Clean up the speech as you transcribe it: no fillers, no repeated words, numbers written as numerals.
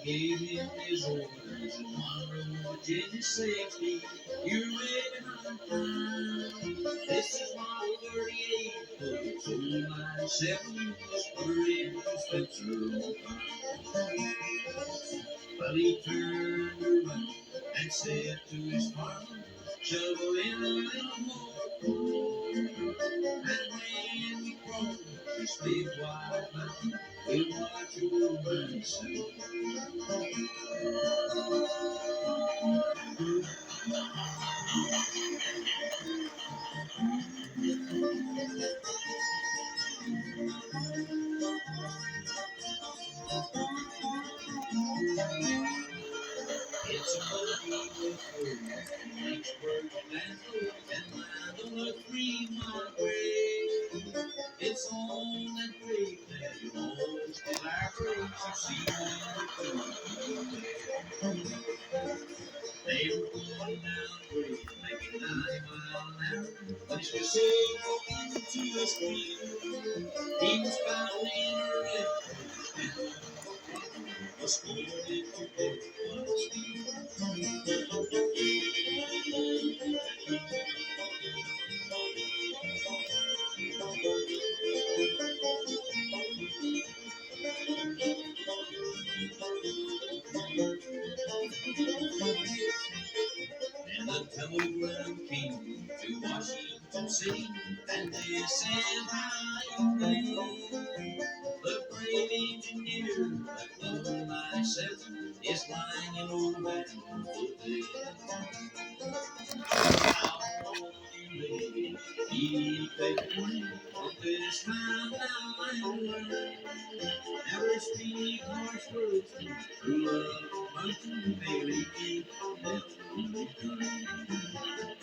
gave him his orders and one road Virginia safety. You're way behind time. This is Model 38, folks. Old line 7, you must put her in to Spencer on time. But he turned around and said to his farmer, shovel in a little more. And when we cross this big wide mountain, we'll watch old man sing. It's a buggy with furs from Lynchburg to Glasgow and mine on a 3 mile grade. It's on that great that you always collaborate. You see one or two. They were going down the grade, making 90 mile an hour. When she was so into a street, he was found in a red was going to bed on the street. And the telegram came to Washington City, and they said, hi, man. The great engineer that loved my seven is lying in old Manville Bay. How long you lay, he paid money, but this time now I learn. Never speak harsh words to true love, unto Bailey, never in return.